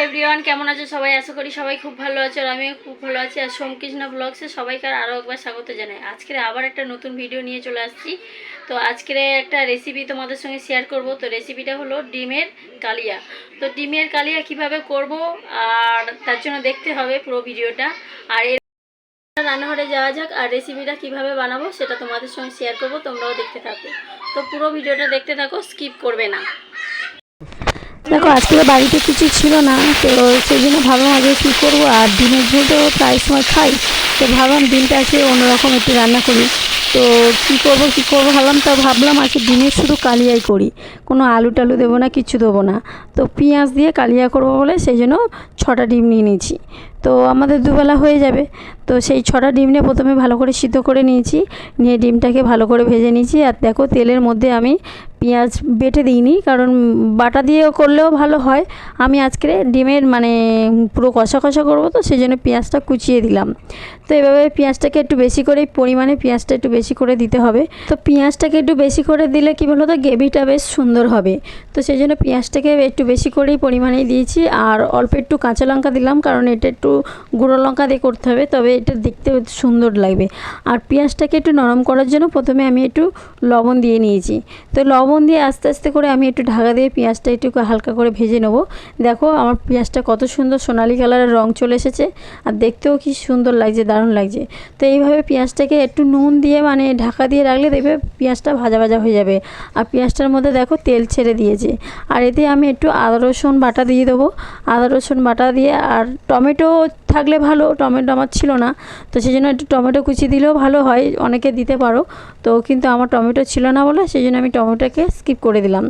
Everyone, কেমন আছে সবাই? আশা করি সবাই খুব ভালো আছে আর আমিও খুব ভালো আছি। আর সোমকৃষ্ণ ব্লগসে সবাইকে আরও একবার স্বাগত জানাই। আজকের আবার একটা নতুন ভিডিও নিয়ে চলে আসছি। তো আজকের একটা রেসিপি তোমাদের সঙ্গে শেয়ার করব। তো রেসিপিটা হলো ডিমের কালিয়া। তো ডিমের কালিয়া কিভাবে করব আর তার জন্য দেখতে হবে পুরো ভিডিওটা। আর এর রান্নাঘরে যাওয়া যাক আর রেসিপিটা কিভাবে বানাবো সেটা তোমাদের সঙ্গে শেয়ার করব, তোমরাও দেখতে থাকো। তো পুরো ভিডিওটা দেখতে থাকো, স্কিপ করবে না। দেখো, আজকে বাড়িতে কিছু ছিল না, তো সেই জন্য ভাবলাম আগে কী করবো। আর ডিমের ঝোল তো প্রায় সময় খাই, তো ভাবলাম ডিমটা আজকে অন্যরকম একটু রান্না করি। তো কী করবো ভাবলাম, তা ভাবলাম আজকে ডিমের শুধু কালিয়াই করি, কোনো আলু টালু দেবো না, কিচ্ছু দেবো না। তো পেঁয়াজ দিয়ে কালিয়া করবো বলে সেই জন্য 6টা ডিম নিয়ে নিয়েছি। তো আমাদের দুবেলা হয়ে যাবে। তো সেই 6টা ডিম নিয়ে প্রথমে ভালো করে সিদ্ধ করে নিয়েছি, নিয়ে ডিমটাকে ভালো করে ভেজে নিয়েছি। আর দেখো, তেলের মধ্যে আমি পেঁয়াজ বেটে দিইনি, কারণ বাটা দিয়েও করলেও ভালো হয়। আমি আজকে ডিমের পুরো কষা কষা করবো, তো সেই জন্য পেঁয়াজটা কুচিয়ে দিলাম। তো এভাবে পেঁয়াজটাকে একটু বেশি করে পরিমাণে পেঁয়াজটা একটু বেশি করে দিতে হবে। তো পেঁয়াজটাকে একটু বেশি করে দিলে কী বলো তো, গ্রেভিটা বেশ সুন্দর হবে। তো সেই জন্য পেঁয়াজটাকে একটু বেশি করেই পরিমাণেই দিয়েছি। আর অল্প একটু কাঁচা লঙ্কা দিলাম, কারণ এটা একটু গুঁড়ো লঙ্কা দিয়ে করতে হবে, তবে এটা দেখতে সুন্দর লাগবে। আর পেঁয়াজটাকে একটু নরম করার জন্য প্রথমে আমি একটু লবণ দিয়ে নিয়েছি। তো লবণ দিয়ে আস্তে আস্তে করে আমি একটু ঢাকা দিয়ে পেঁয়াজটা একটু হালকা করে ভেজে নেবো। দেখো, আমার পেঁয়াজটা কত সুন্দর সোনালি কালারের রং চলে এসেছে, আর দেখতেও কি সুন্দর লাগছে, দারুণ লাগছে। তো এইভাবে পেঁয়াজটাকে একটু নুন দিয়ে ঢাকা দিয়ে রাখলে দেখবে পেঁয়াজটা ভাজা ভাজা হয়ে যাবে। আর পেঁয়াজটার মধ্যে দেখো তেল ছেড়ে দিয়েছে। আর এতে আমি একটু আদা রসুন বাটা দিয়ে দেবো। আদা রসুন বাটা দিয়ে, আর টমেটো থাকলে ভালো, টমেটো আমার ছিল না, তো সেই জন্য একটু টমেটো কুচি দিলেও ভালো হয়, অনেকে দিতে পারো। তো কিন্তু আমার টমেটো ছিল না বলে সেই জন্য আমি টমেটোকে স্কিপ করে দিলাম।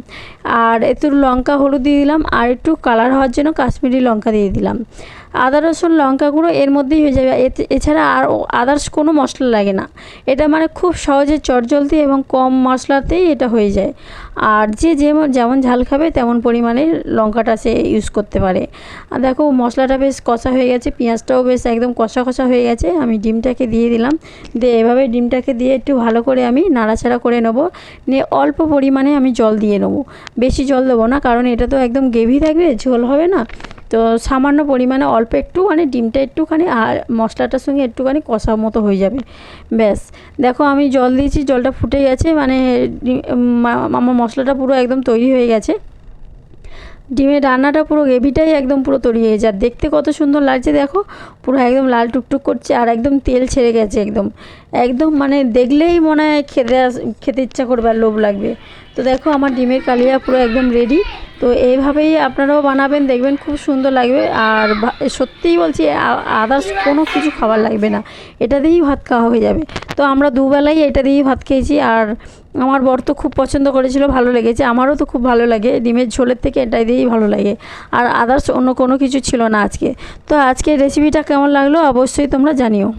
আর একটু লঙ্কা হলুদ দিয়ে দিলাম, আর একটু কালার হওয়ার জন্য কাশ্মীরি লঙ্কা দিয়ে দিলাম। আদা রসুন লঙ্কা গুঁড়ো এর মধ্যেই হয়ে যাবে, এছাড়া আর আদার্স কোনো মশলা লাগে না। এটা খুব সহজে চটজলদি এবং কম মশলাতেই এটা হয়ে যায়। আর যে যেমন ঝাল খাবে তেমন পরিমাণে লঙ্কাটা সে ইউজ করতে পারে। আর দেখো, মশলাটা বেশ কষা হয়ে গেছে, পেঁয়াজটাও বেশ একদম কষা কষা হয়ে গেছে। আমি ডিমটাকে দিয়ে দিলাম, দিয়ে এভাবে ডিমটাকে দিয়ে একটু ভালো করে আমি নাড়াচাড়া করে নেবো। নিয়ে অল্প পরিমাণে আমি জল দিয়ে নেবো, বেশি জল দেবো না, কারণ এটা তো একদম গ্রেভি থাকবে, ঝোল হবে না। তো সামান্য পরিমাণে অল্প একটু ডিমটা একটুখানি আর মশলাটার সঙ্গে একটুখানি কষা মতো হয়ে যাবে, ব্যাস। দেখো, আমি জল দিয়েছি, জলটা ফুটে গেছে, আমার মশলাটা পুরো একদম তৈরি হয়ে গেছে। ডিমের রান্নাটা পুরো গ্রেভিটাই একদম পুরো তৈরি হয়ে যায়। দেখতে কত সুন্দর লাগছে, দেখো পুরো একদম লাল টুকটুক করছে, আর একদম তেল ছেড়ে গেছে একদম একদম দেখলেই মনে হয় খেতে ইচ্ছা করবে আর লোভ লাগবে। তো দেখো, আমার ডিমের কালিয়া পুরো একদম রেডি। তো এইভাবেই আপনারাও বানাবেন, দেখবেন খুব সুন্দর লাগবে। আর সত্যিই বলছি, আদার্স কোনো কিছু খাবার লাগবে না, এটা দিয়েই ভাত খাওয়া হয়ে যাবে। তো আমরা দুবেলাই এটা দিয়েই ভাত খেয়েছি। আর আমার বর তো খুব পছন্দ করেছিল, ভালো লেগেছে, আমারও তো খুব ভালো লাগে। ডিমের ঝোলের থেকে এটাই দিয়েই ভালো লাগে। আর আদার্স অন্য কোনো কিছু ছিল না আজকে। তো আজকের রেসিপিটা কেমন লাগলো অবশ্যই তোমরা জানিও।